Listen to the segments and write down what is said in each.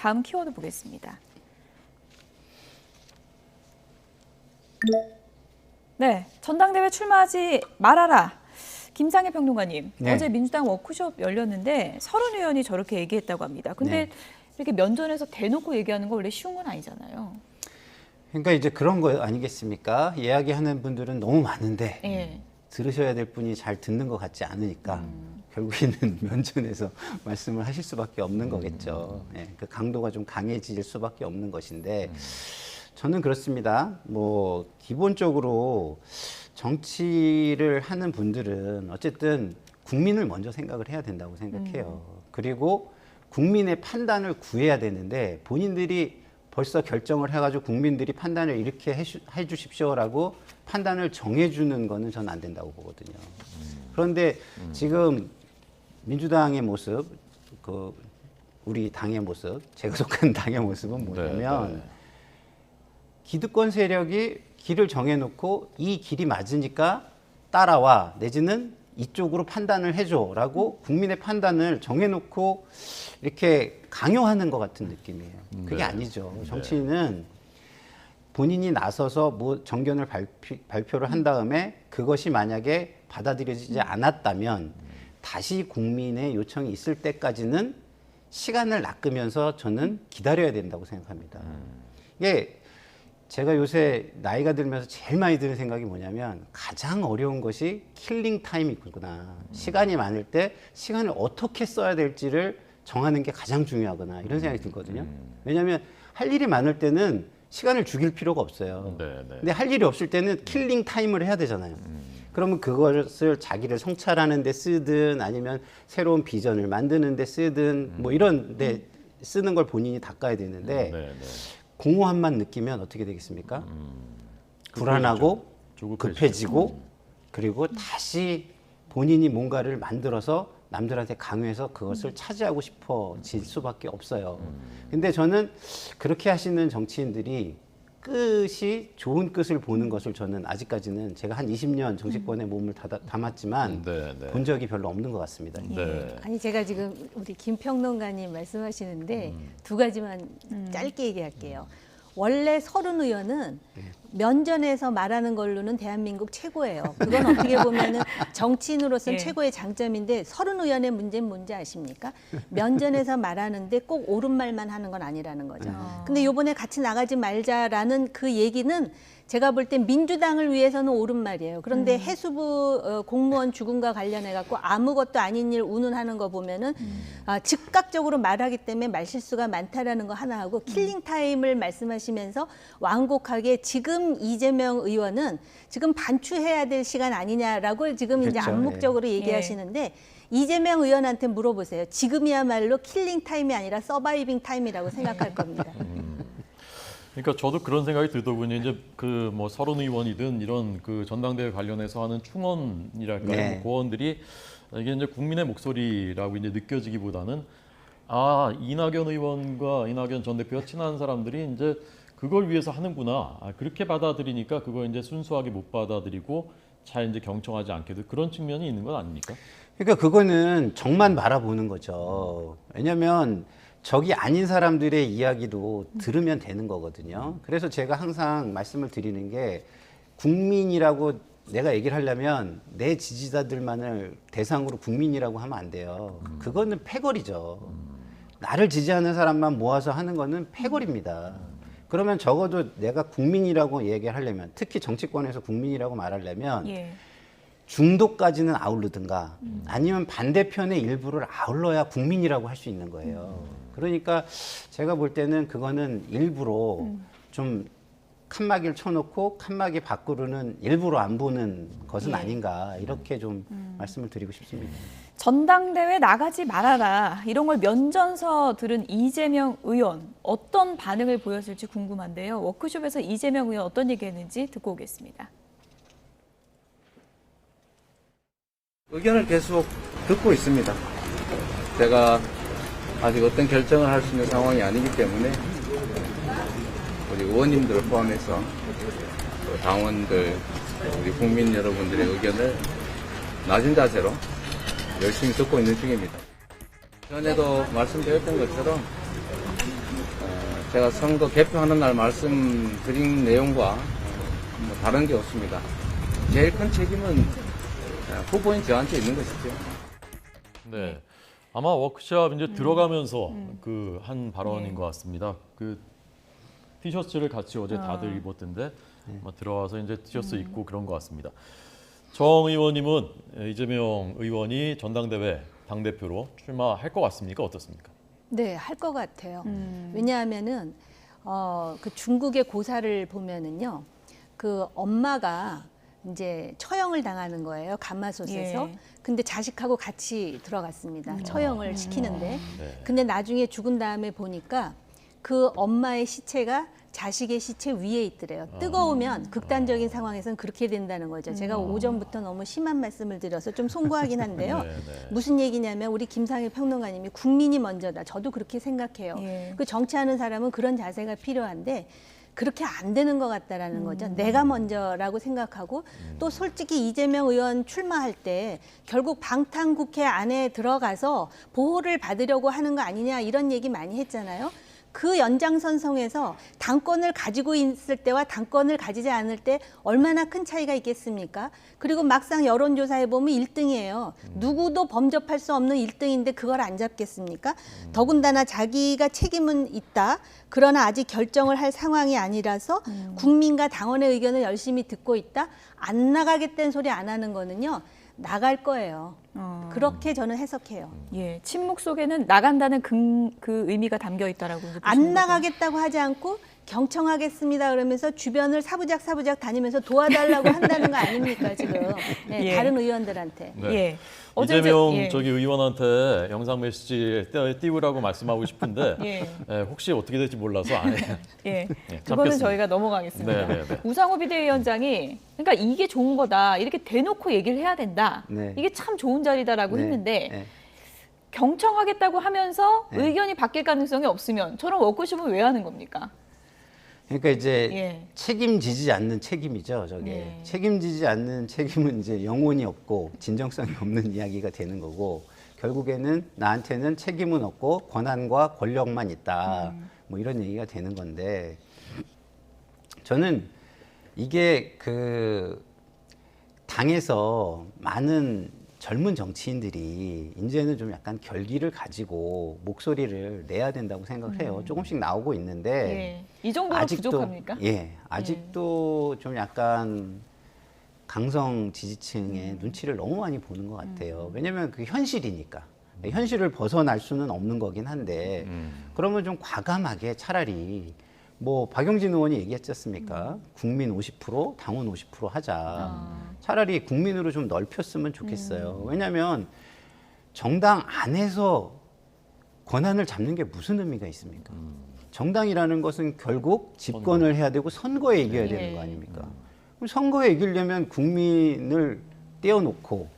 다음 키워드 보겠습니다. 네, 전당대회 출마하지 말아라. 김상혜 평론가님, 네. 어제 민주당 워크숍 열렸는데 30 의원이 저렇게 얘기했다고 합니다. 근데 이렇게 면전에서 대놓고 얘기하는 거 원래 쉬운 건 아니잖아요. 그러니까 이제 그런 거 아니겠습니까? 이야기하는 분들은 너무 많은데 예. 들으셔야 될 분이 잘 듣는 것 같지 않으니까 결국에는 면전에서 말씀을 하실 수밖에 없는 거겠죠. 예, 그 강도가 좀 강해질 수밖에 없는 것인데 저는 그렇습니다. 뭐 기본적으로 정치를 하는 분들은 어쨌든 국민을 먼저 생각을 해야 된다고 생각해요. 그리고 국민의 판단을 구해야 되는데 본인들이 벌써 결정을 해가지고 국민들이 판단을 이렇게 해주십시오라고 판단을 정해주는 거는 저는 안 된다고 보거든요. 그런데 지금 민주당의 모습, 그 우리 당의 모습, 제가 속한 당의 모습은 뭐냐면 기득권 세력이 길을 정해놓고 이 길이 맞으니까 따라와 내지는 이쪽으로 판단을 해줘라고 국민의 판단을 정해놓고 이렇게 강요하는 것 같은 느낌이에요. 그게 아니죠. 정치인은 본인이 나서서 뭐 정견을 발표를 한 다음에 그것이 만약에 받아들여지지 않았다면 다시 국민의 요청이 있을 때까지는 시간을 낚으면서 저는 기다려야 된다고 생각합니다. 이게 제가 요새 나이가 들면서 제일 많이 드는 생각이 뭐냐면 가장 어려운 것이 킬링 타임이구나. 시간이 많을 때 시간을 어떻게 써야 될지를 정하는 게 가장 중요하구나 이런 생각이 들거든요. 왜냐하면 할 일이 많을 때는 시간을 죽일 필요가 없어요. 근데 할 일이 없을 때는 킬링 타임을 해야 되잖아요. 그러면 그것을 자기를 성찰하는 데 쓰든 아니면 새로운 비전을 만드는 데 쓰든 뭐 이런 데 쓰는 걸 본인이 닦아야 되는데 공허함만 느끼면 어떻게 되겠습니까? 불안하고 급해지고 그리고 다시 본인이 뭔가를 만들어서 남들한테 강요해서 그것을 차지하고 싶어질 수밖에 없어요. 근데 저는 그렇게 하시는 정치인들이 끝이 좋은 끝을 보는 것을 저는 아직까지는 제가 한 20년 정치권에 몸을 담았지만 본 적이 별로 없는 것 같습니다. 아니 제가 지금 우리 김 평론가님 말씀하시는데 두 가지만 짧게 얘기할게요. 원래 30 의원은 면전에서 말하는 걸로는 대한민국 최고예요. 그건 어떻게 보면은 정치인으로서는 최고의 장점인데 30 의원의 문제는 뭔지 아십니까? 면전에서 말하는데 꼭 옳은 말만 하는 건 아니라는 거죠. 근데 요번에 같이 나가지 말자라는 그 얘기는 제가 볼 땐 민주당을 위해서는 옳은 말이에요. 그런데 해수부 공무원 죽음과 관련해 갖고 아무것도 아닌 일 운운하는 거 보면은 즉각적으로 말하기 때문에 말실수가 많다라는 거 하나 하고 킬링 타임을 말씀하시면서 완곡하게 지금 이재명 의원은 지금 반추해야 될 시간 아니냐라고 지금 그렇죠. 이제 암묵적으로 얘기하시는데 이재명 의원한테 물어보세요. 지금이야말로 킬링 타임이 아니라 서바이빙 타임이라고 생각할 겁니다. 그러니까 저도 그런 생각이 들더군요. 이제 그 뭐 30 의원이든 이런 그 전당대회 관련해서 하는 충언이랄까요, 뭐 고언들이 이게 이제 국민의 목소리라고 이제 느껴지기보다는 이낙연 의원과 이낙연 전 대표가 친한 사람들이 이제 그걸 위해서 하는구나. 그렇게 받아들이니까 그걸 이제 순수하게 못 받아들이고 잘 이제 경청하지 않게 될 그런 측면이 있는 건 아닙니까? 그러니까 그거는 정만 바라보는 거죠. 왜냐하면 적이 아닌 사람들의 이야기도 들으면 되는 거거든요. 그래서 제가 항상 말씀을 드리는 게 국민이라고 내가 얘기를 하려면 내 지지자들만을 대상으로 국민이라고 하면 안 돼요. 그거는 패거리죠. 나를 지지하는 사람만 모아서 하는 거는 패거리입니다. 그러면 적어도 내가 국민이라고 얘기를 하려면 특히 정치권에서 국민이라고 말하려면 중도까지는 아우르든가 아니면 반대편의 일부를 아울러야 국민이라고 할 수 있는 거예요. 그러니까 제가 볼 때는 그거는 일부러 좀 칸막이를 쳐놓고 칸막이 밖으로는 일부러 안 보는 것은 아닌가 이렇게 좀 말씀을 드리고 싶습니다. 전당대회 나가지 말아라 이런 걸 면전서 들은 이재명 의원 어떤 반응을 보였을지 궁금한데요. 워크숍에서 이재명 의원 어떤 얘기했는지 듣고 오겠습니다. 의견을 계속 듣고 있습니다. 제가 아직 어떤 결정을 할 수 있는 상황이 아니기 때문에 우리 의원님들을 포함해서 또 당원들, 우리 국민 여러분들의 의견을 낮은 자세로 열심히 듣고 있는 중입니다. 전에도 말씀드렸던 것처럼 제가 선거 개표하는 날 말씀드린 내용과 뭐 다른 게 없습니다. 제일 큰 책임은 후보인 저한테 있는 것이죠. 네. 아마 워크숍 이제 들어가면서 그 한 발언인 것 같습니다. 그 티셔츠를 같이 어제 다들 입었던데 아마 들어와서 이제 티셔츠 입고 그런 것 같습니다. 정 의원님은 이재명 의원이 전당대회 당대표로 출마할 것 같습니까? 어떻습니까? 네, 할 것 같아요. 왜냐하면은 그 중국의 고사를 보면은요, 그 엄마가 이제 처형을 당하는 거예요, 가마솥에서. 예. 근데 자식하고 같이 들어갔습니다. 처형을 시키는데. 네. 근데 나중에 죽은 다음에 보니까 그 엄마의 시체가 자식의 시체 위에 있더래요. 뜨거우면 극단적인 상황에서는 그렇게 된다는 거죠. 제가 오전부터 너무 심한 말씀을 드려서 좀 송구하긴 한데요. 네, 네. 무슨 얘기냐면 우리 김상일 평론가님이 국민이 먼저다. 저도 그렇게 생각해요. 예. 그 정치하는 사람은 그런 자세가 필요한데 그렇게 안 되는 것 같다라는 거죠. 내가 먼저라고 생각하고 또 솔직히 이재명 의원 출마할 때 결국 방탄국회 안에 들어가서 보호를 받으려고 하는 거 아니냐 이런 얘기 많이 했잖아요. 그 연장선상에서 당권을 가지고 있을 때와 당권을 가지지 않을 때 얼마나 큰 차이가 있겠습니까? 그리고 막상 여론조사에 보면 1등이에요. 누구도 범접할 수 없는 1등인데 그걸 안 잡겠습니까? 더군다나 자기가 책임은 있다. 그러나 아직 결정을 할 상황이 아니라서 국민과 당원의 의견을 열심히 듣고 있다. 안 나가겠다는 소리 안 하는 거는요. 나갈 거예요. 그렇게 저는 해석해요. 예, 침묵 속에는 나간다는 그 의미가 담겨 있다라고 이제 보시는 안 거죠? 나가겠다고 하지 않고 경청하겠습니다 그러면서 주변을 사부작 다니면서 도와달라고 한다는 거 아닙니까 지금 네, 예. 다른 의원들한테. 네. 예. 어제 이재명 예. 저기 의원한테 영상 메시지 띄우라고 말씀하고 싶은데 예. 혹시 어떻게 될지 몰라서 안 해요. 예, 네, 그거는 참겠습니다. 저희가 넘어가겠습니다. 네, 네, 네. 우상호 비대위원장이 그러니까 이게 좋은 거다 이렇게 대놓고 얘기를 해야 된다. 네. 이게 참 좋은 자리다라고 네, 했는데 네. 경청하겠다고 하면서 네. 의견이 바뀔 가능성이 없으면 저런 워크숍은 왜 하는 겁니까? 그러니까 이제 예. 책임지지 않는 책임이죠. 저게 네. 책임지지 않는 책임은 이제 영혼이 없고 진정성이 없는 이야기가 되는 거고 결국에는 나한테는 책임은 없고 권한과 권력만 있다. 뭐 이런 얘기가 되는 건데 저는 이게 그 당에서 많은 젊은 정치인들이 이제는 좀 약간 결기를 가지고 목소리를 내야 된다고 생각을 해요. 조금씩 나오고 있는데 예. 이 정도로 부족합니까? 예, 아직도 좀 약간 강성 지지층의 눈치를 너무 많이 보는 것 같아요. 왜냐하면 그 현실이니까. 현실을 벗어날 수는 없는 거긴 한데 그러면 좀 과감하게 차라리 뭐 박용진 의원이 얘기했지 않습니까? 국민 50%, 당원 50% 하자. 차라리 국민으로 좀 넓혔으면 좋겠어요. 왜냐하면 정당 안에서 권한을 잡는 게 무슨 의미가 있습니까? 정당이라는 것은 결국 집권을 해야 되고 선거에 이겨야 되는 거 아닙니까? 그럼 선거에 이기려면 국민을 떼어놓고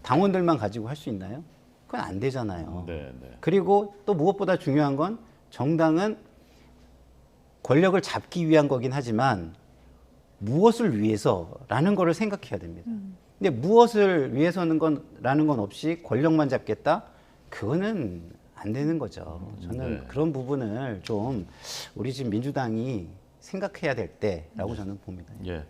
당원들만 가지고 할 수 있나요? 그건 안 되잖아요. 네, 네. 그리고 또 무엇보다 중요한 건 정당은 권력을 잡기 위한 거긴 하지만 무엇을 위해서라는 거를 생각해야 됩니다. 근데 무엇을 위해서는 라는 건 없이 권력만 잡겠다? 그거는 안 되는 거죠. 저는 네. 그런 부분을 좀 우리 지금 민주당이 생각해야 될 때라고 저는 봅니다. 예.